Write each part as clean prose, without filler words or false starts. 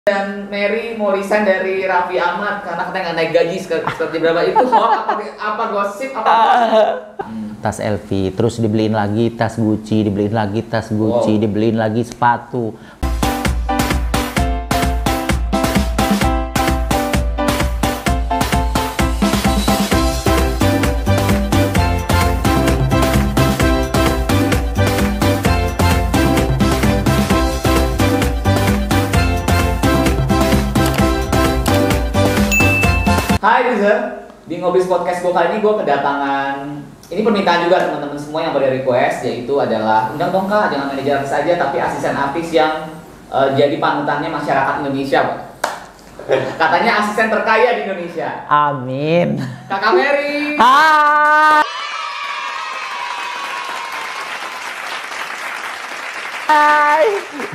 Dan Mary mau resign dari Raffi Ahmad karena katanya nggak naik gaji seperti berapa itu hoax apa gosip apa? Tas LV, terus dibeliin lagi tas Gucci, dibeliin lagi tas Gucci, dibeliin lagi sepatu. Hai Riza, di Ngobis Podcast gue kali ini gue kedatangan, ini permintaan juga teman-teman semua yang pada request, yaitu adalah undang dong kak, jangan manajer artis aja tapi asisten artis yang jadi panutannya masyarakat Indonesia, Pak. Katanya asisten terkaya di Indonesia. Amin. Kakak Mary. Hai. Hai,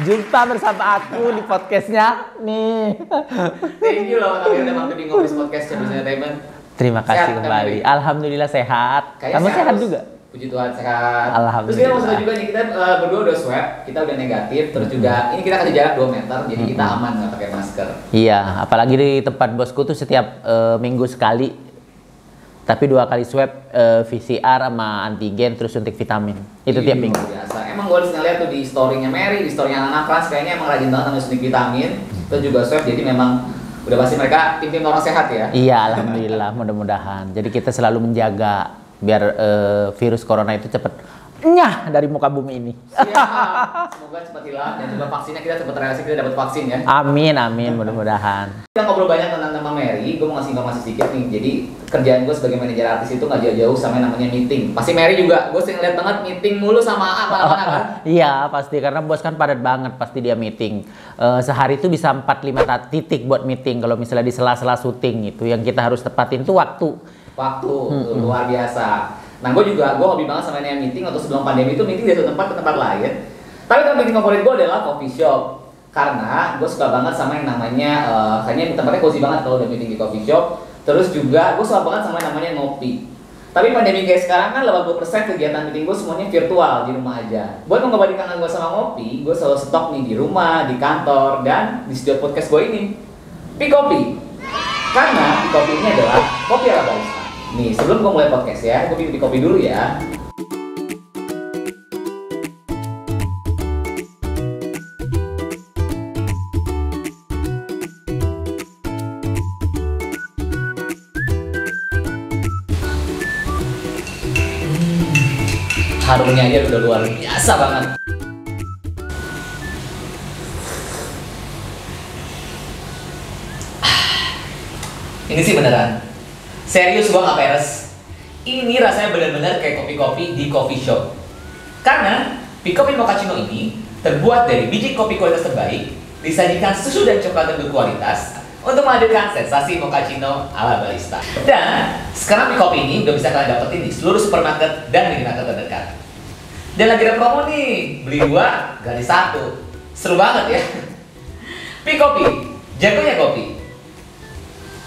jumpa bersama aku di podcastnya nih. Thank you loh Kak Mary udah mampir di Ngobis Podcast Champions Entertainment. Terima kasih Sehat, kembali. Alhamdulillah sehat. Kayaknya Kamu sehat terus. juga? Puji Tuhan sehat. Alhamdulillah. Terus kita mau juga nih, kita berdua udah swab, kita udah negatif, terus juga ini kita kasih jarak 2 meter, jadi kita aman nggak pakai masker. Iya, apalagi di tempat bosku tuh setiap minggu sekali, tapi 2 kali swab, PCR sama antigen, terus suntik vitamin. Itu tiap minggu. Biasa. Emang gue ngeliat tuh di story-nya Mary, di story-nya anak kelas, kayaknya emang rajin banget sama suntik vitamin. Terus juga swab, jadi memang udah pasti mereka tim-tim orang sehat ya. Iya, alhamdulillah, mudah-mudahan. Jadi kita selalu menjaga biar virus corona itu cepet nyah dari muka bumi ini. Siap. Semoga cepat hilang dan coba vaksinnya kita cepat realisasi kita dapat vaksin ya. Amin, amin, mudah-mudahan. Kita ngobrol banyak tentang nama Mary, gue mau ngasih informasi sedikit nih. Jadi kerjaan gue sebagai manajer artis itu nggak jauh-jauh sama yang namanya meeting. Pasti Mary juga, gue sering lihat banget meeting mulu sama apa-apa kan? Iya, pasti karena bos kan padat banget pasti dia meeting. Sehari itu bisa 4-5 titik buat meeting kalau misalnya di sela-sela syuting itu yang kita harus tepatin tuh waktu. Tuh, luar biasa. Nah, gue hobi banget sama yang meeting atau sebelum pandemi itu meeting dari satu tempat ke tempat lain. Tapi kalau meeting favorit gue adalah coffee shop. Karena gue suka banget sama yang namanya, kayaknya tempatnya cozy banget kalau udah meeting di coffee shop. Terus juga gue suka banget sama yang namanya ngopi. Tapi pandemi kayak sekarang kan 80% kegiatan meeting gue semuanya virtual di rumah aja. Buat mengobati kangen gue sama ngopi, gue selalu stok nih di rumah, di kantor, dan di studio podcast gue ini. Pikopi. Karena Pikopi ini adalah kopi ala barista. Nih, sebelum gue mulai podcast ya, gue bikin kopi dulu ya. Harumnya aja udah luar biasa banget. Ini sih beneran. Serius gua nggak peres. Ini rasanya benar-benar kayak kopi-kopi di coffee shop. Karena Pikopi Mochaccino ini terbuat dari biji kopi kualitas terbaik, disajikan susu dan coklat yang berkualitas untuk menghadirkan sensasi mochaccino ala barista. Dan sekarang Pikopi ini udah bisa kalian dapetin di seluruh supermarket dan minimarket terdekat. Dan lagi ada promo nih, beli 2 gratis 1. Seru banget ya. Pikopi, jagonya kopi.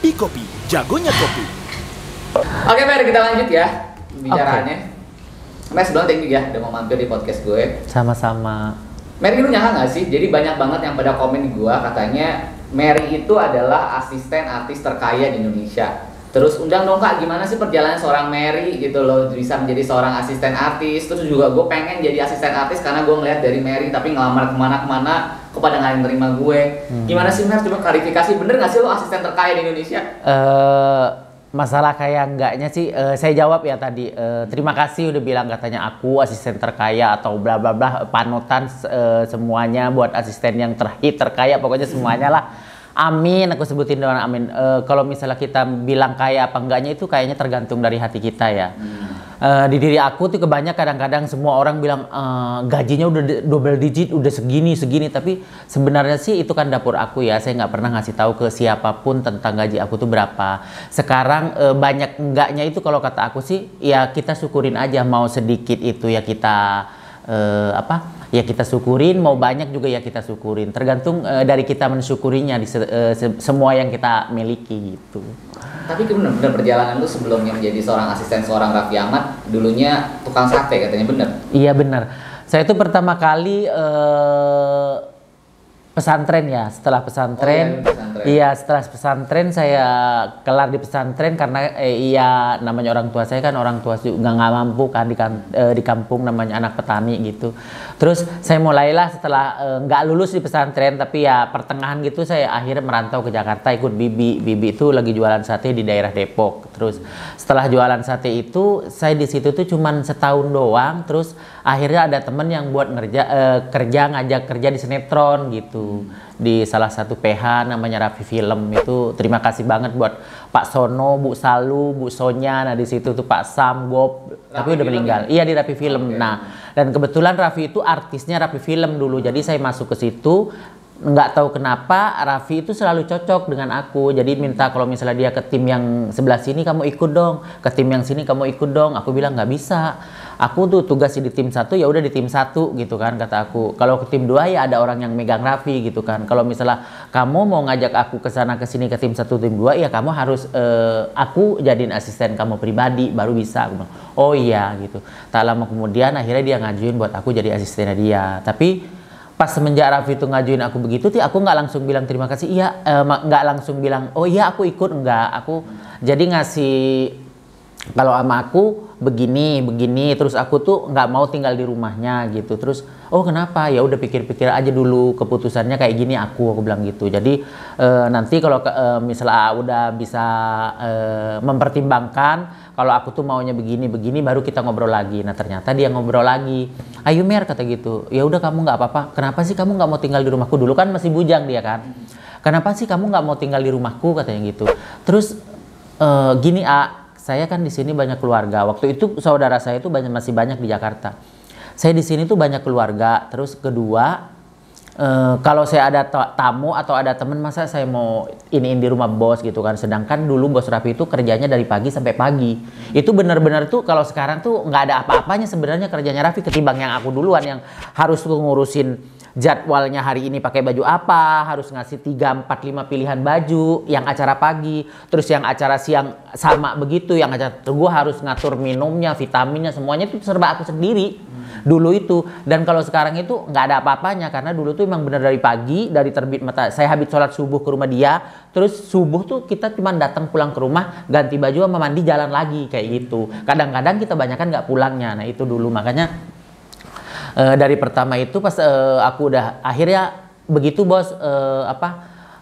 Pikopi, jagonya kopi. Oke, mari kita lanjut ya pembicaraannya. Mas, sebelum thank you ya udah mau mampir di podcast gue. Sama-sama. Mary, lu nyangka nggak sih? Jadi banyak banget yang pada komen di gue katanya Mary itu adalah asisten artis terkaya di Indonesia. Terus undang dong kak, gimana sih perjalanan seorang Mary gitu loh bisa menjadi seorang asisten artis. Terus juga gue pengen jadi asisten artis karena gue ngeliat dari Mary tapi ngelamar kemana-kemana kepada nggak yang terima gue. Gimana sih Mary? Coba klarifikasi, bener nggak sih lo asisten terkaya di Indonesia? Masalah kayak enggaknya sih, saya jawab ya tadi. Terima kasih udah bilang katanya aku asisten terkaya atau bla bla bla, panutan semuanya buat asisten yang terkaya, pokoknya semuanya lah. Amin, aku sebutin doang amin. Kalau misalnya kita bilang kaya apa enggaknya itu kayaknya tergantung dari hati kita ya. Di diri aku tuh kebanyakan kadang-kadang semua orang bilang gajinya udah double digit, udah segini, tapi sebenarnya sih itu kan dapur aku ya. Saya nggak pernah ngasih tahu ke siapapun tentang gaji aku tuh berapa. Sekarang banyak enggaknya itu kalau kata aku sih ya kita syukurin aja, mau sedikit itu ya kita ya kita syukurin, mau banyak juga ya kita syukurin. Tergantung dari kita mensyukurinya di semua yang kita miliki gitu. Tapi bener-bener perjalanan lu sebelumnya menjadi seorang asisten seorang Raffi Ahmad, dulunya tukang sate katanya, bener? Iya bener. Saya tuh pertama kali pesantren ya. Setelah pesantren, pesantren. iya setelah pesantren saya kelar di pesantren karena iya namanya orang tua saya kan orang tua juga nggak mampu kan di kampung namanya anak petani gitu. Terus saya mulailah setelah nggak lulus di pesantren tapi ya pertengahan gitu saya akhirnya merantau ke Jakarta ikut Bibi. Bibi itu lagi jualan sate di daerah Depok. Terus setelah jualan sate itu saya di situ tuh cuman setahun doang. Terus akhirnya ada temen yang buat ngajak kerja di sinetron gitu di salah satu PH namanya Raffi Film. Itu terima kasih banget buat Pak Sono, Bu Salu, Bu Sonya. Nah di situ tuh Pak Sam, Bob, tapi udah meninggal. Iya di Raffi Film. Nah dan kebetulan Raffi itu artisnya Raffi Film dulu. Jadi saya masuk ke situ. Nggak tahu kenapa Raffi itu selalu cocok dengan aku. Jadi minta kalau misalnya dia ke tim yang sebelah sini kamu ikut dong, ke tim yang sini kamu ikut dong. Aku bilang nggak bisa. Aku tuh tugasnya di tim 1 ya udah di tim 1 gitu kan kata aku. Kalau ke tim 2 ya ada orang yang megang Raffi gitu kan. Kalau misalnya kamu mau ngajak aku ke sana ke sini ke tim 1 tim 2 ya kamu harus aku jadiin asisten kamu pribadi baru bisa. Aku bilang, oh iya gitu. Tak lama kemudian akhirnya dia ngajuin buat aku jadi asistennya dia. Tapi pas semenjak Raffi itu ngajuin aku begitu, aku nggak langsung bilang terima kasih, iya, nggak langsung bilang, oh iya aku ikut, enggak, aku jadi ngasih kalau sama aku begini, terus aku tuh nggak mau tinggal di rumahnya gitu, terus oh kenapa, ya udah pikir-pikir aja dulu keputusannya kayak gini aku bilang gitu, jadi nanti kalau misalnya udah bisa mempertimbangkan. Kalau aku tuh maunya begini baru kita ngobrol lagi. Nah ternyata dia ngobrol lagi. Ayo Mer kata gitu. Ya udah kamu nggak apa-apa. Kenapa sih kamu nggak mau tinggal di rumahku? Dulu kan masih bujang dia kan. Kenapa sih kamu nggak mau tinggal di rumahku katanya gitu. Terus gini saya kan di sini banyak keluarga. Waktu itu saudara saya itu masih banyak di Jakarta. Saya di sini tuh banyak keluarga. Terus kedua kalau saya ada tamu atau ada teman masa saya mau iniin di rumah bos gitu kan. Sedangkan dulu bos Raffi itu kerjanya dari pagi sampai pagi. Itu benar-benar tuh kalau sekarang tuh nggak ada apa-apanya sebenarnya kerjanya Raffi ketimbang yang aku duluan yang harus ngurusin jadwalnya hari ini pakai baju apa, harus ngasih 3, 4, 5 pilihan baju, yang acara pagi, terus yang acara siang sama begitu, yang acara gue harus ngatur minumnya, vitaminnya, semuanya itu serba aku sendiri. Dulu itu, dan kalau sekarang itu nggak ada apa-apanya karena dulu tuh emang bener dari pagi, dari terbit mata saya habis sholat subuh ke rumah dia, terus subuh tuh kita cuma datang pulang ke rumah, ganti baju sama mandi jalan lagi kayak gitu. Kadang-kadang kita banyak kan nggak pulangnya. Nah itu dulu makanya dari pertama itu pas aku udah akhirnya begitu bos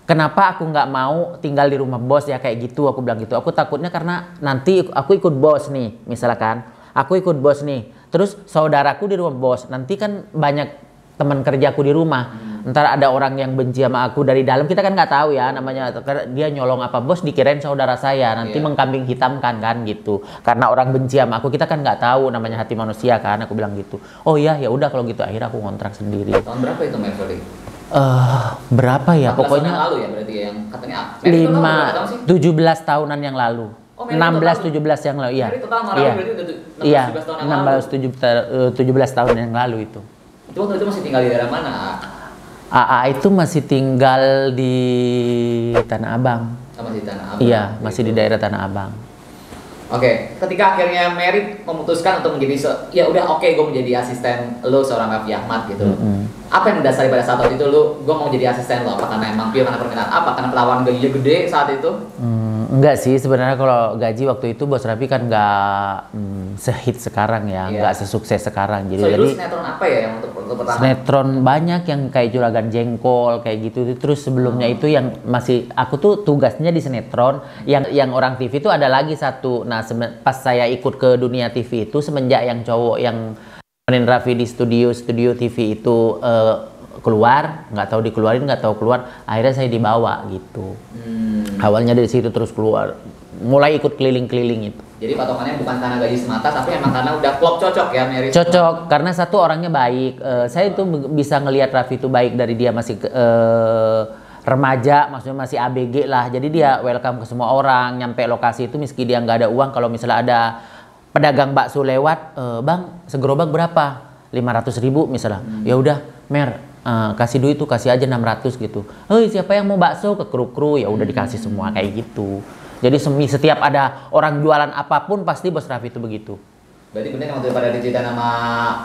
kenapa aku nggak mau tinggal di rumah bos ya kayak gitu, aku bilang gitu. Aku takutnya karena nanti aku ikut bos nih misalkan aku ikut bos nih. Terus saudaraku di rumah bos, nanti kan banyak teman kerjaku di rumah. Ntar ada orang yang benci sama aku dari dalam, kita kan nggak tahu ya namanya dia nyolong apa bos dikirain saudara saya, nanti mengkambing hitamkan kan gitu. Karena orang benci sama aku, kita kan nggak tahu namanya hati manusia kan, aku bilang gitu. Oh iya ya udah kalau gitu akhirnya aku ngontrak sendiri. Tahun berapa itu Mercury? Berapa ya pokoknya? Tahun lalu ya berarti ya, yang katanya 17 tahunan yang lalu. 16-17 yang lalu, iya. Iya, 16-17 tahun yang lalu itu. Itu waktu itu masih tinggal di daerah mana? AA itu masih tinggal di Tanah Abang. Masih di Tanah Abang? Iya, masih di daerah Tanah Abang. Oke, ketika akhirnya Merit memutuskan untuk menjadi ya udah oke, gue menjadi asisten lo seorang Raffi Ahmad gitu. Apa yang mendasari pada saat itu lo gue mau jadi asisten lo? Apa karena emang karena permintaan apa? Karena penawaran gajinya gede saat itu? Enggak sih, sebenarnya kalau gaji waktu itu bos Raffi kan nggak sehit sekarang ya, nggak sesukses sekarang. Jadi sinetron apa ya yang untuk pertama? Sinetron banyak yang kayak Juragan Jengkol kayak gitu. Terus sebelumnya itu yang masih aku tuh tugasnya di sinetron. Yang orang TV itu ada lagi satu. Nah pas saya ikut ke dunia TV itu semenjak yang cowok yang nemenin Raffi di studio TV itu keluar, nggak tahu dikeluarin, nggak tahu keluar, akhirnya saya dibawa gitu. Awalnya dari situ terus keluar, mulai ikut keliling-keliling itu. Jadi patokannya bukan karena gaji semata, tapi emang karena udah klop cocok ya Mary? Cocok, karena satu orangnya baik. Saya itu bisa ngelihat Raffi itu baik dari dia masih remaja, maksudnya masih ABG lah. Jadi dia welcome ke semua orang, nyampe lokasi itu meski dia nggak ada uang, kalau misalnya ada pedagang bakso lewat, bang segerobak berapa? 500.000 misalnya. Ya udah, Mer, kasih duit tuh kasih aja 600 gitu. Siapa yang mau bakso ke kru-kru ya udah dikasih semua kayak gitu. Jadi setiap ada orang jualan apapun pasti bos Raffi itu begitu. Berarti bener yang waktu itu pada diceritain sama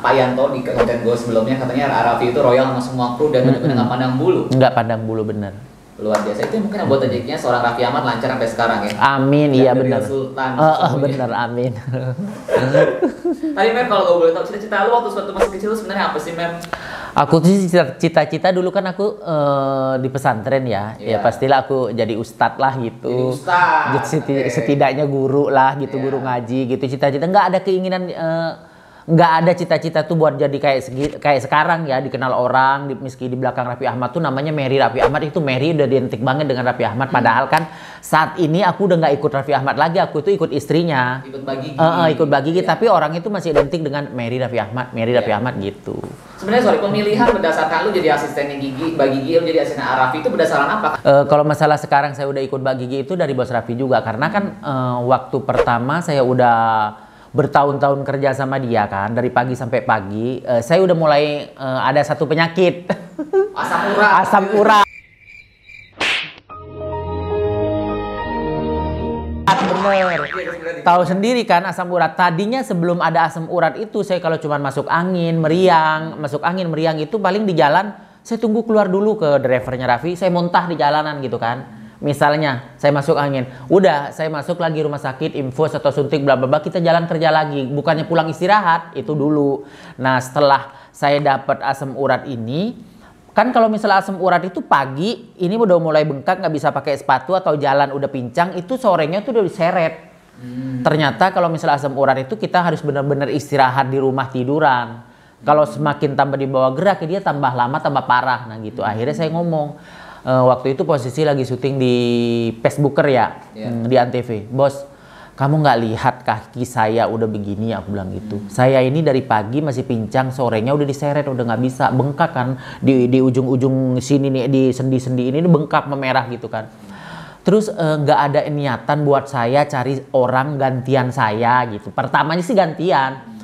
Pak Yanto di konten gue sebelumnya, katanya Raffi itu royal sama semua kru dan bener-bener nggak pandang bulu. Nggak pandang bulu, bener. Luar biasa. Itu mungkin yang buat rezekinya seorang Raffi Ahmad lancar sampai sekarang ya. Amin, Dan iya dari bener. Sultan. Bener, amin. Tadi Mer, kalau gue boleh tahu cita-cita lu waktu masih kecil lu sebenarnya apa sih Mer? Aku tuh cita-cita dulu kan aku di pesantren ya. Iya. Ya pastilah aku jadi ustadz lah gitu. Jadi ustadz, oke. Setidaknya guru lah gitu, Iya. guru ngaji gitu. Cita-cita nggak ada keinginan, nggak ada cita-cita tuh buat jadi kayak sekarang ya, dikenal orang meski di belakang Raffi Ahmad tuh namanya Mary Raffi Ahmad. Itu Mary udah identik banget dengan Raffi Ahmad. Padahal kan saat ini aku udah nggak ikut Raffi Ahmad lagi, aku itu ikut istrinya. Ikut bagi Ikut bagi Iya. tapi orang itu masih identik dengan Mary Raffi Ahmad, Mary Raffi Iya. Ahmad gitu. Sebenarnya sorry, pemilihan berdasarkan lu jadi asistennya Gigi, Mbak Gigi, lu jadi asistennya Raffi itu berdasarkan apa? Kalau masalah sekarang saya udah ikut Mbak Gigi itu dari Bos Raffi juga, karena kan waktu pertama saya udah bertahun-tahun kerja sama dia kan, dari pagi sampai pagi, saya udah mulai ada satu penyakit. Asam urat. Asam urat. Bener. Tahu sendiri kan asam urat. Tadinya sebelum ada asam urat itu saya kalau cuma masuk angin meriang itu paling di jalan saya tunggu keluar dulu ke drivernya Raffi, saya muntah di jalanan gitu kan. Misalnya saya masuk angin, udah saya masuk lagi rumah sakit, infus atau suntik bla bla bla, kita jalan kerja lagi, bukannya pulang istirahat itu dulu. Nah setelah saya dapat asam urat ini, kan kalau misalnya asam urat itu pagi ini udah mulai bengkak, nggak bisa pakai sepatu atau jalan udah pincang, itu sorenya tuh udah diseret. Ternyata kalau misalnya asam urat itu kita harus benar-benar istirahat di rumah tiduran. Kalau semakin tambah dibawa gerak dia tambah lama tambah parah. Nah gitu akhirnya saya ngomong, waktu itu posisi lagi syuting di Facebooker ya, di Antv. Bos, kamu nggak lihat kaki saya udah begini, aku bilang gitu. Saya ini dari pagi masih pincang, sorenya udah diseret, udah nggak bisa, bengkak kan di ujung-ujung sini nih, di sendi-sendi ini bengkak memerah gitu kan. Terus nggak ada niatan buat saya cari orang gantian saya gitu. Pertamanya sih gantian.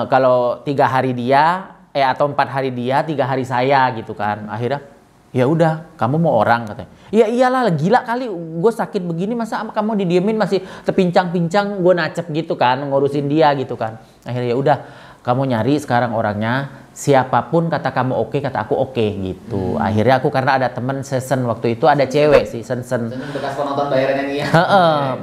Kalau 3 hari dia, atau 4 hari dia, 3 hari saya gitu kan. Akhirnya ya udah, kamu mau orang katanya. Ya iyalah, gila kali, gue sakit begini masa kamu didiemin masih terpincang-pincang, gue nacep gitu kan, ngurusin dia gitu kan. Akhirnya ya udah, kamu nyari sekarang orangnya, siapapun kata kamu oke, kata aku oke gitu. Akhirnya aku karena ada temen Sesen waktu itu ada cewek sih, Sesen. Bekas penonton bayarannya Nia.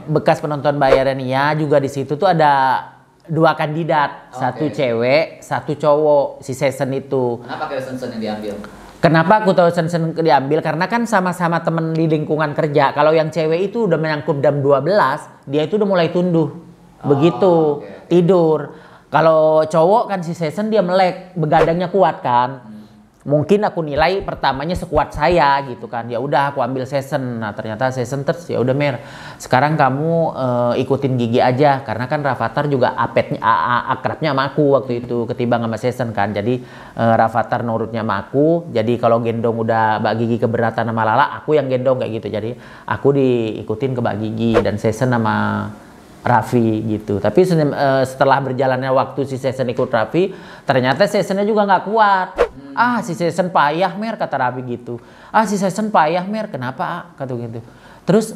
Bekas penonton bayaran Nia juga di situ tuh ada 2 kandidat, satu cewek, satu cowok, si Sesen itu. Kenapa kira Sensen yang diambil? Kenapa aku tahu Sesen diambil? Karena kan sama-sama temen di lingkungan kerja. Kalau yang cewek itu udah menyangkut jam 12, dia itu udah mulai tunduh. Begitu, tidur. Kalau cowok kan si Sesen dia melek, begadangnya kuat kan. Mungkin aku nilai pertamanya sekuat saya gitu kan. Ya udah aku ambil Sesen. Nah ternyata Sesen terus ya udah Mer, sekarang kamu ikutin Gigi aja, karena kan Rafathar juga akrabnya sama aku waktu itu ketimbang sama Sesen kan. Jadi Rafathar nurutnya sama aku. Jadi kalau gendong udah Mbak Gigi keberatan sama Lala, aku yang gendong kayak gitu. Jadi aku diikutin ke Mbak Gigi dan Sesen sama Raffi gitu. Tapi setelah berjalannya waktu si Sesen ikut Raffi, ternyata Sesennya juga nggak kuat. Si Sesen payah Mer, kata Raffi gitu. Si Sesen payah Mer, kenapa kata gitu. Terus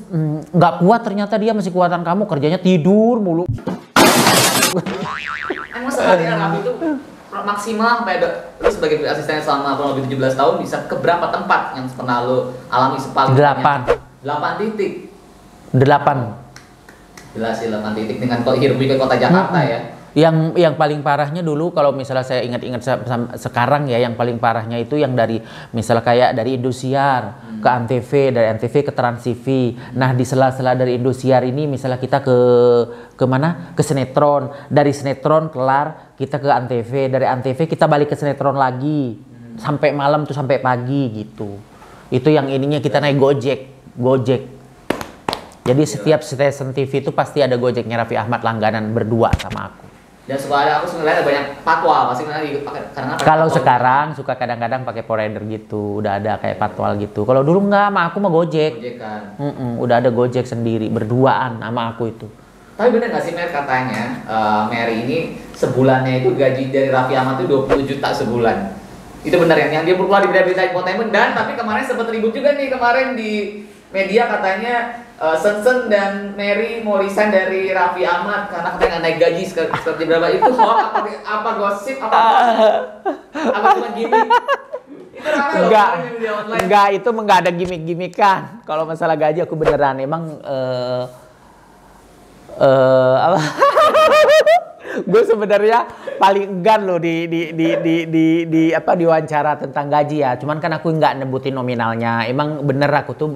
nggak kuat, ternyata dia masih kuatan kamu, kerjanya tidur mulu. Emang sekali Raffi itu maksimal sampai lu sebagai asistennya selama kurang lebih 17 tahun bisa ke berapa tempat yang pernah lu alami sepaling 8 titik. 8. Jelas sih 8 titik dengan hiruk pikuk kota Jakarta ya. Yang paling parahnya dulu kalau misalnya saya ingat-ingat sekarang ya, yang paling parahnya itu yang dari misalnya kayak dari Indosiar ke Antv, dari Antv ke Trans TV. Nah di sela-sela dari Indosiar ini misalnya kita ke mana? Ke sinetron. Dari sinetron kelar kita ke Antv, dari Antv kita balik ke sinetron lagi. Sampai malam tuh sampai pagi gitu. Itu yang ininya kita naik Gojek. Jadi setiap stasiun TV itu pasti ada Gojeknya Raffi Ahmad langganan berdua sama aku. Dan aku suka lihat ada banyak patwal, pasti kadang-kadang Kalau sekarang suka kadang-kadang pakai Rider gitu, udah ada kayak patwal gitu. Kalau dulu enggak, sama aku mah Gojek. kan. Udah ada Gojek sendiri, berduaan sama aku itu. Tapi bener gak sih Mer, katanya Mary ini sebulannya itu gaji dari Raffi Ahmad itu 20 juta sebulan. Itu bener yang dia berkeluar di berita-berita infotainment, dan tapi kemarin sempat ribut juga nih kemarin di media katanya Sen dan Mary mau resign dari Raffi Ahmad karena katanya nggak naik gaji seperti berapa itu hoax apa gosip apa cuma gimmick itu rame loh kemarin di media online. Enggak, itu enggak ada gimmick-gimmickan. Kalau masalah gaji aku beneran emang apa? Gue sebenarnya paling enggan loh di apa diwawancara tentang gaji ya. Cuman kan aku nggak nebutin nominalnya. Emang bener aku tuh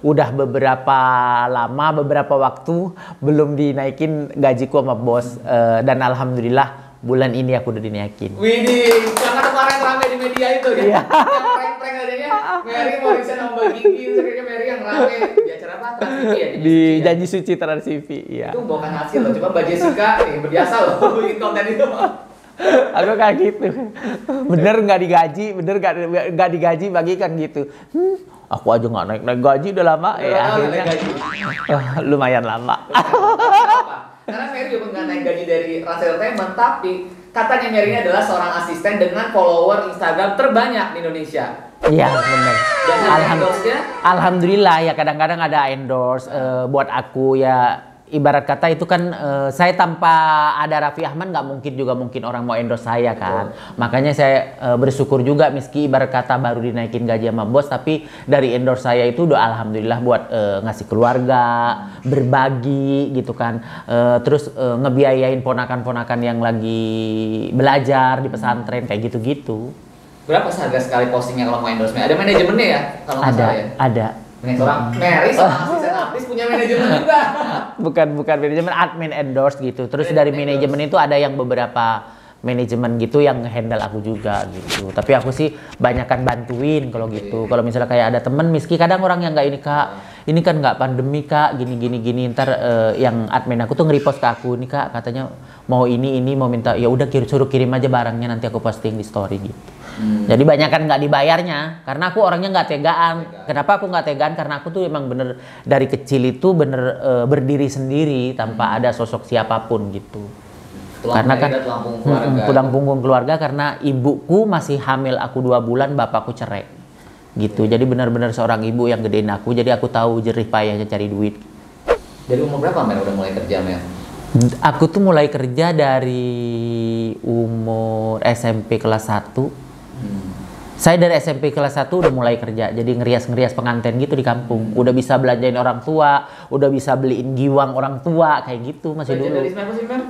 udah beberapa waktu belum dinaikin gajiku sama bos. Dan alhamdulillah bulan ini aku udah dinaikin. Widih, karena kemarin rame di media itu ya. Yang prank-prank adanya Mary mau resign sama Mbak Gigi, terus akhirnya Mary yang rame di acara apa? Trans TV ya? Di Janji Suci Trans TV, iya. Itu bukan hasil loh, coba Mbak Jessica berbiasa loh bikin konten itu. Aku kayak gitu. Bener nggak digaji, nggak digaji bagikan gitu. Aku aja nggak naik gaji udah lama ya akhirnya. Lumayan lama. Karena Mary juga nggak naik gaji dari Rans Entertainment, tapi katanya Mary ini adalah seorang asisten dengan follower Instagram terbanyak di Indonesia. Iya benar. Dan Alhamdulillah ya kadang-kadang ada endorse buat aku ya. Ibarat kata itu kan saya tanpa ada Raffi Ahmad nggak mungkin orang mau endorse saya kan. Makanya saya bersyukur juga meski ibarat kata baru dinaikin gaji sama bos, tapi dari endorse saya itu udah alhamdulillah buat ngasih keluarga, berbagi gitu kan. Terus ngebiayain ponakan-ponakan yang lagi belajar di pesantren kayak gitu-gitu. Berapa seharga sekali postingnya kalau mau endorse? Ada manajemennya ya kalau nggak salah ya? Ada. Mary sama asisten artis punya manajemen juga. Bukan manajemen, admin endorse gitu. Terus dari manajemen itu ada yang beberapa manajemen gitu yang handle aku juga gitu. Tapi aku sih banyakan bantuin kalau gitu. Kalau misalnya kayak ada temen miski kadang orang yang nggak ini kak, ini kan nggak pandemi kak, gini ntar yang admin aku tuh nge-repost ke aku ini kak katanya mau ini mau minta ya udah suruh kirim aja barangnya nanti aku posting di story gitu. Jadi banyak kan nggak dibayarnya karena aku orangnya nggak tegaan. Kenapa aku nggak tegaan? Karena aku tuh emang bener dari kecil itu bener berdiri sendiri tanpa ada sosok siapapun gitu. Karena kan tulang punggung keluarga karena ibuku masih hamil aku 2 bulan, bapakku cerai gitu. Jadi benar-benar seorang ibu yang gedein aku. Jadi aku tahu jerih payahnya cari duit. Dari umur berapa Mel udah mulai kerja Mel? Aku tuh mulai kerja dari umur SMP kelas 1. Saya dari SMP kelas 1 udah mulai kerja, jadi ngerias pengantin gitu di kampung. Udah bisa belanjain orang tua, udah bisa beliin giwang orang tua, kayak gitu masih belajar dulu. Dari siapa sih, Mem?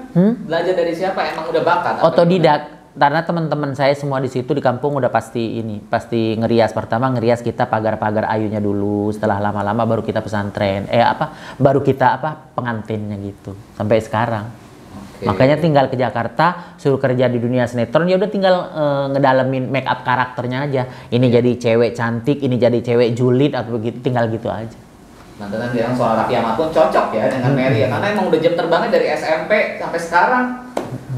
Belajar dari siapa? Emang udah bakat? Otodidak. Karena teman-teman saya semua di situ di kampung udah pasti ngerias. Pertama ngerias kita pagar-pagar ayunya dulu, setelah lama-lama baru kita pesantren. Baru kita pengantinnya gitu. Sampai sekarang. Makanya tinggal ke Jakarta, suruh kerja di dunia sinetron, ya udah tinggal ngedalamin make up karakternya aja. Ini jadi cewek cantik, ini jadi cewek julid atau begitu, tinggal gitu aja. Nah, dan bilang soal Raffi Ahmad pun cocok ya dengan Mary ya, karena emang udah jam terbangnya dari SMP sampai sekarang.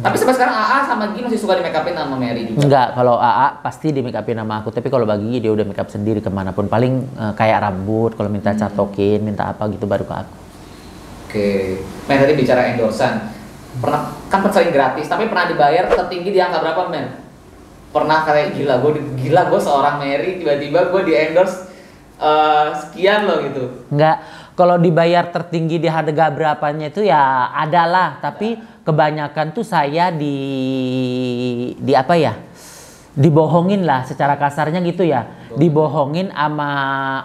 Tapi sampai sekarang AA sama Gi masih suka di make upin sama Mary juga? Enggak, kalau AA pasti di make upin sama aku, tapi kalau bagi dia udah make up sendiri kemanapun. Paling kayak rambut, kalau minta catokin, minta apa gitu baru ke aku. Oke, Mary tadi bicara endorsan. Pernah kan sering gratis tapi pernah dibayar tertinggi di angka berapa men? Pernah kayak gila gue seorang Mary tiba-tiba gue di endorse sekian loh gitu. Enggak, kalau dibayar tertinggi di harga berapanya itu ya adalah, tapi kebanyakan tuh saya di apa ya, dibohongin lah secara kasarnya gitu ya. Dibohongin sama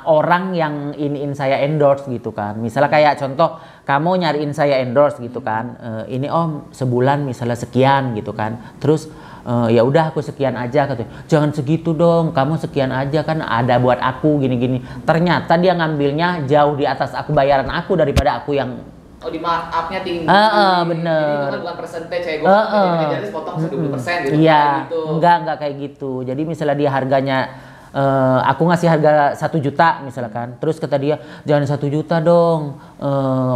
orang yang iniin saya endorse gitu kan. Misalnya kayak contoh kamu nyariin saya endorse gitu kan, ini om sebulan misalnya sekian gitu kan, terus ya udah aku sekian aja katanya, jangan segitu dong, kamu sekian aja kan ada buat aku gini-gini. Ternyata dia ngambilnya jauh di atas aku bayaran aku daripada aku yang di markup-nya tinggi. Bener. Jadi itu kan bukan persentase kayak gue jadi potong 20% gitu. Iya, gitu. enggak kayak gitu. Jadi misalnya dia harganya aku ngasih harga 1 juta misalkan, terus kata dia jangan 1 juta dong,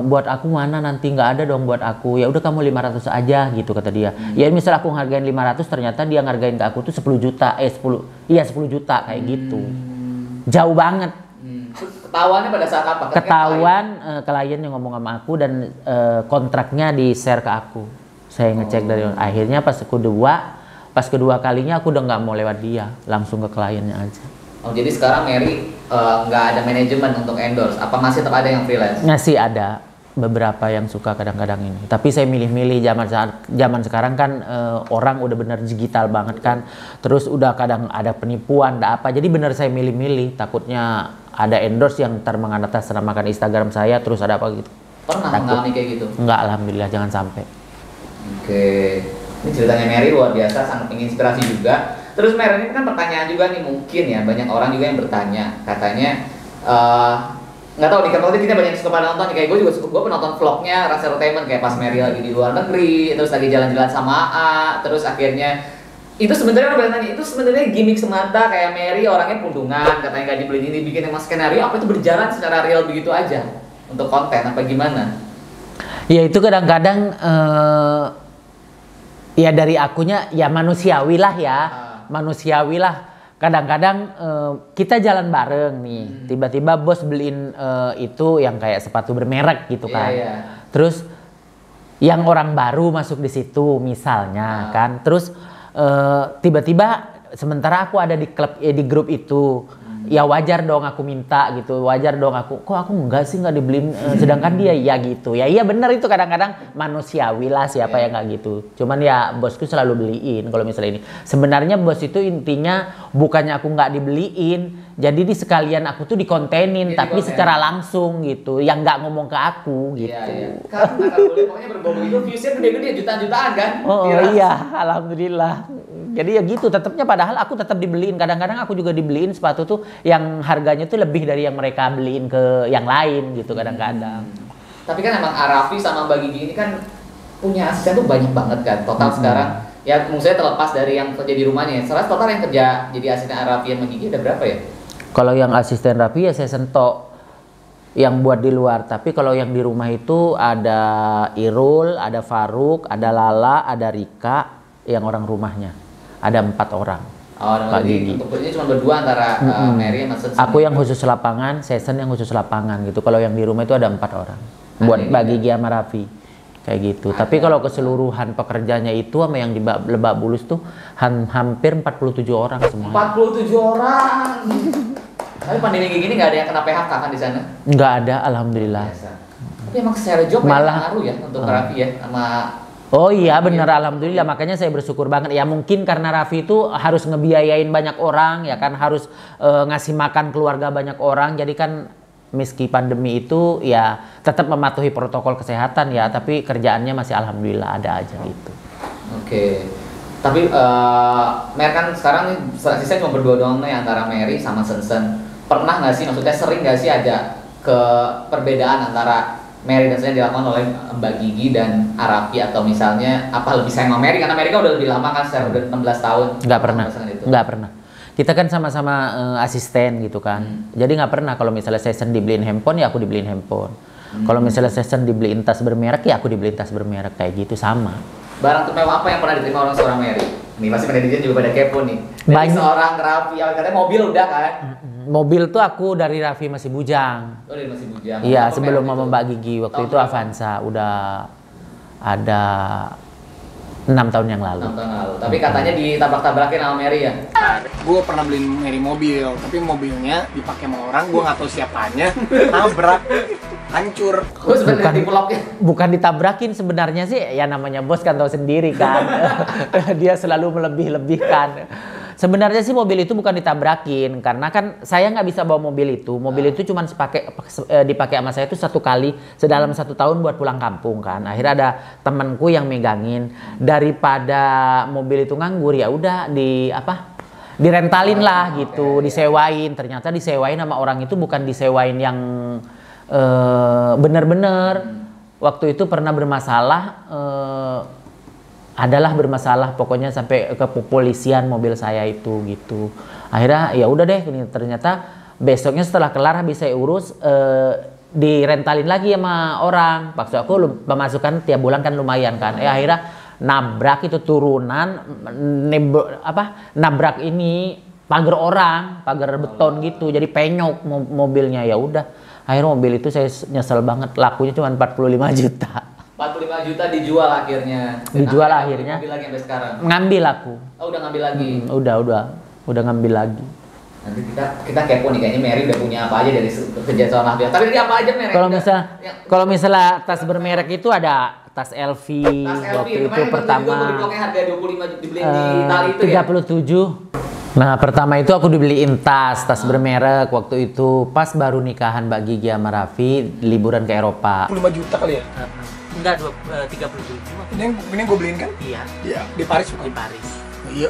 buat aku mana nanti nggak ada dong buat aku, ya udah kamu 500 aja gitu kata dia. Ya misal aku hargain 500 ternyata dia ngargain ke aku tuh 10 juta 10 juta kayak gitu. Jauh banget. Ketahuannya pada saat apa? Ketahuan klien yang ngomong sama aku dan kontraknya di share ke aku. Saya ngecek dari akhirnya pas kedua kalinya aku udah nggak mau lewat dia, langsung ke kliennya aja. Oh jadi sekarang Mary nggak ada manajemen untuk endorse, apa masih tetap ada yang freelance? Masih ada beberapa yang suka kadang-kadang ini. Tapi saya milih-milih zaman sekarang kan orang udah bener digital banget kan. Terus udah kadang ada penipuan, ada apa. Jadi bener saya milih-milih. Takutnya ada endorse yang mengatasnamakan Instagram saya terus ada apa gitu. Pernah mengalami kayak gitu? Enggak, alhamdulillah jangan sampai. Oke. Ini ceritanya Mary luar biasa, sangat menginspirasi juga. Terus Mary ini kan pertanyaan juga nih mungkin ya banyak orang juga yang bertanya. Katanya nggak tahu nih, kalau kita banyak suka pada nonton, kayak gue juga suka, gue penonton vlognya Rasa Entertainment kayak pas Mary lagi di luar negeri, terus lagi jalan-jalan sama AA, terus akhirnya itu sebenarnya orang bertanya itu sebenarnya gimmick semata, kayak Mary orangnya pundungan, katanya nggak dibeli ini, bikin emang skenario apa itu berjalan secara real begitu aja untuk konten apa gimana? Ya itu kadang-kadang ya dari akunya ya manusiawi lah ya, manusiawi lah. Kadang-kadang kita jalan bareng nih, tiba-tiba bos beliin itu yang kayak sepatu bermerek gitu kan. Terus yang orang baru masuk di situ misalnya kan. Terus tiba-tiba sementara aku ada di klub di grup itu, ya wajar dong aku minta gitu, wajar dong aku, kok aku enggak sih nggak dibeliin, sedangkan dia ya gitu. Ya iya benar itu kadang-kadang manusiawi lah siapa yang nggak gitu. Cuman ya bosku selalu beliin kalau misalnya ini. Sebenarnya bos itu intinya bukannya aku nggak dibeliin, jadi di sekalian aku tuh dikontenin, tapi secara langsung gitu, yang nggak ngomong ke aku gitu. Iya. Karena kalau boleh pokoknya berbau itu viewsnya gede-gede jutaan-jutaan kan? Oh iya, alhamdulillah. Jadi ya gitu, tetapnya padahal aku tetap dibeliin. Kadang-kadang aku juga dibeliin sepatu tuh yang harganya tuh lebih dari yang mereka beliin ke yang lain gitu kadang-kadang. Tapi kan emang Arafi sama Mbak Gigi ini kan punya asisten tuh banyak banget kan. Total sekarang ya maksudnya terlepas dari yang kerja di rumahnya. Sekarang total yang kerja jadi asisten Arafi sama Gigi ada berapa ya? Kalau yang asisten Rafi ya saya sentok yang buat di luar. Tapi kalau yang di rumah itu ada Irul, ada Faruk, ada Lala, ada Rika yang orang rumahnya. Ada 4 orang. Oh, Pak Gigi. Untuk kerjanya cuma berdua antara Mary sama Sensen. Aku yang khusus lapangan, Sesen yang khusus lapangan gitu. Kalau yang di rumah itu ada 4 orang. Buat Mbak Gigi sama Raffi. Kayak gitu. Tapi kalau keseluruhan pekerjanya itu sama yang di Lebak Bulus tuh hampir 47 orang semua. 47 orang. Tapi pandemi kayak gini nggak ada yang kena PHK kan di sana? Nggak ada, alhamdulillah. Biasa. Tapi emang secara job Malah ngaruh ya untuk Raffi ya sama. Oh iya benar, alhamdulillah, makanya saya bersyukur banget ya. Mungkin karena Raffi itu harus ngebiayain banyak orang ya kan, harus ngasih makan keluarga banyak orang, jadi kan meski pandemi itu ya tetap mematuhi protokol kesehatan ya, tapi kerjaannya masih alhamdulillah ada aja gitu. Oke. Tapi Mary kan sekarang nih sisanya cuma berdua doang nih antara Mary sama Sensen. Pernah nggak sih, maksudnya sering nggak sih ada perbedaan antara Mary dan Sensen dilakukan oleh Mbak Gigi dan Arafi, atau misalnya apa lebih sayang sama Mary karena Mary kan udah lebih lama kan, secara udah 16 tahun. Nggak pernah, nggak pernah. Kita kan sama-sama asisten gitu kan. Jadi nggak pernah kalau misalnya Sensen dibeliin handphone ya aku dibeliin handphone. Kalau misalnya Sensen dibeliin tas bermerek ya aku dibeliin tas bermerek, kayak gitu sama. Barang termewah apa yang pernah diterima orang seorang Mary? Nih pasti netizen juga pada kepo nih. Dari seorang Raffi, katanya mobil udah kan? Mobil tuh aku dari Raffi masih bujang. Oh dari masih bujang. Iya sebelum sama Mbak Gigi waktu itu Avanza udah ada 6 tahun yang lalu. 6 tahun lalu. Tapi katanya ditabrak-tabrakin sama Mary ya? Gue pernah beliin Mary mobil, tapi mobilnya dipakai sama orang, gue nggak tahu siapanya, nabrak, hancur. Bukan ditabrakin sebenarnya sih, ya namanya bos kan tahu sendiri kan. Dia selalu melebih-lebihkan. Sebenarnya sih mobil itu bukan ditabrakin, karena kan saya nggak bisa bawa mobil itu. Mobil itu cuma dipakai sama saya itu 1 kali dalam 1 tahun buat pulang kampung kan. Akhirnya ada temanku yang megangin, daripada mobil itu nganggur ya udah direntalin lah gitu, disewain. Ternyata disewain sama orang itu bukan disewain yang bener-bener. Waktu itu pernah bermasalah. Adalah bermasalah pokoknya sampai ke kepolisian mobil saya itu gitu. Akhirnya ya udah deh, ternyata besoknya setelah kelar habis saya urus direntalin lagi sama orang. Maksud aku pemasukan tiap bulan kan lumayan kan. Akhirnya nabrak itu turunan nabrak ini pagar orang, pagar beton gitu. Jadi penyok mobilnya, ya udah. Akhirnya mobil itu saya nyesel banget, lakunya cuma 45 juta. 45 juta dijual akhirnya. Dijual akhirnya. Ngambil lagi sampai sekarang. Ngambil aku. Oh, udah ngambil lagi. Udah ngambil lagi. Nanti kita kepo nih, kayaknya Mary udah punya apa aja dari kerja seorang Raffi. Tapi dari apa aja Mary? Kalau misalnya tas bermerek itu ada tas LV, waktu itu pertama di harga 25 dibeli di Itali itu 37. Nah, pertama itu aku dibeliin tas bermerek waktu itu pas baru nikahan Mbak Gigi sama Raffi liburan ke Eropa. 25 juta kali ya? Enggak, 37. Ini gue beliin kan? Iya. Iya, di Paris bukan? Di Paris. Iya.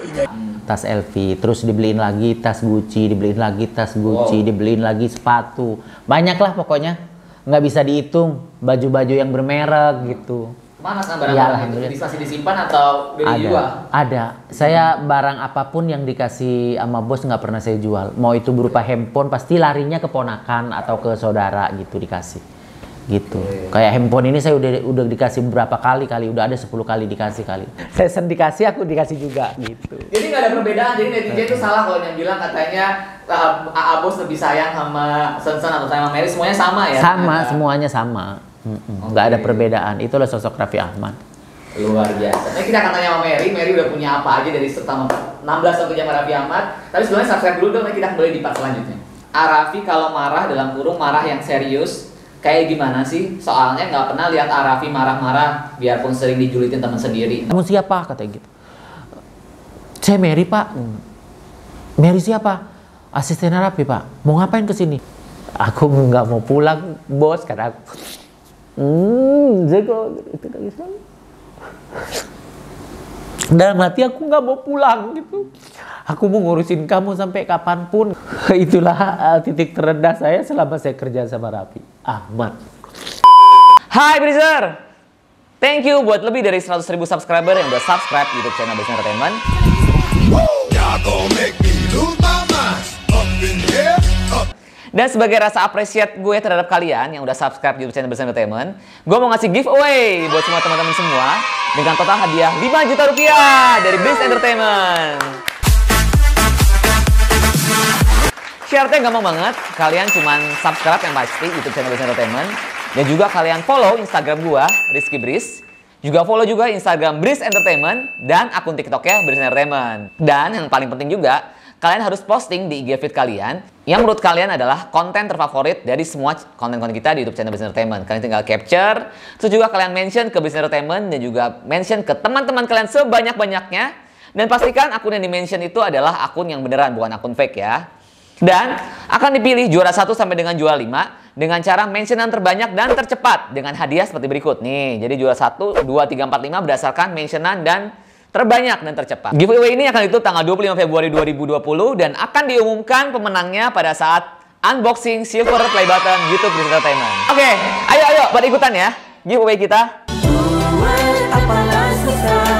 Tas LV, terus dibeliin lagi tas Gucci, dibeliin lagi tas Gucci, dibeliin lagi sepatu. Banyak lah pokoknya. Nggak bisa dihitung baju-baju yang bermerek gitu. Mana sekarang barang-barang itu? Masih disimpan atau udah dijual? Ada. Saya barang apapun yang dikasih sama bos nggak pernah saya jual. Mau itu berupa handphone, pasti larinya ke ponakan atau ke saudara gitu dikasih. Gitu. Kayak handphone ini saya udah dikasih berapa kali, udah ada 10 kali dikasih kali. Saya dikasih, aku dikasih juga gitu. Jadi nggak ada perbedaan, jadi netizen itu salah kalau yang bilang katanya Bos lebih sayang sama Sensen atau sama Mary, semuanya sama ya? Sama, semuanya sama. Nggak ada perbedaan, itulah sosok Raffi Ahmad. Luar biasa. Nah, kita akan tanya sama Mary udah punya apa aja dari pertama 16 tahun kerja sama Raffi Ahmad. Tapi sebelumnya subscribe dulu dong, kita kembali di part selanjutnya. Raffi kalau marah dalam kurung marah yang serius, kayak gimana sih? Soalnya nggak pernah lihat Raffi marah-marah biarpun sering dijulitin teman sendiri. Kamu siapa? Katanya gitu. Saya Mary, Pak. Mary siapa? Asisten Raffi, Pak. Mau ngapain ke sini? Aku nggak mau pulang, bos, kata aku. Jago. Dalam hati aku nggak mau pulang gitu. Aku mau ngurusin kamu sampai kapanpun. Itulah titik terendah saya selama saya kerja sama Raffi Ahmad. Hai Brizer, thank you buat lebih dari 100.000 subscriber yang udah subscribe YouTube channel Bris Entertainment. Dan sebagai rasa apresiat gue terhadap kalian yang udah subscribe YouTube channel Bris Entertainment, gue mau ngasih giveaway buat semua teman-teman semua dengan total hadiah 5 juta rupiah dari Bris Entertainment. Syaratnya gampang banget, kalian cuman subscribe yang pasti YouTube channel Bris Entertainment, dan juga kalian follow Instagram gua, Rizky Bris, juga follow juga Instagram Bris Entertainment, dan akun TikToknya Bris Entertainment. Dan yang paling penting juga, kalian harus posting di IG feed kalian, yang menurut kalian adalah konten terfavorit dari semua konten-konten kita di YouTube channel Bris Entertainment. Kalian tinggal capture, terus juga kalian mention ke Bris Entertainment, dan juga mention ke teman-teman kalian sebanyak-banyaknya, dan pastikan akun yang di-mention itu adalah akun yang beneran, bukan akun fake ya. Dan akan dipilih juara 1 sampai dengan juara 5 dengan cara mentionan terbanyak dan tercepat dengan hadiah seperti berikut nih. Jadi juara 1, 2, 3, 4, 5 berdasarkan mentionan dan terbanyak dan tercepat. Giveaway ini akan ditutup tanggal 25 Februari 2020 dan akan diumumkan pemenangnya pada saat unboxing silver play button YouTube Bris Entertainment. Oke, ayo pada ikutan ya giveaway kita. Apalah susah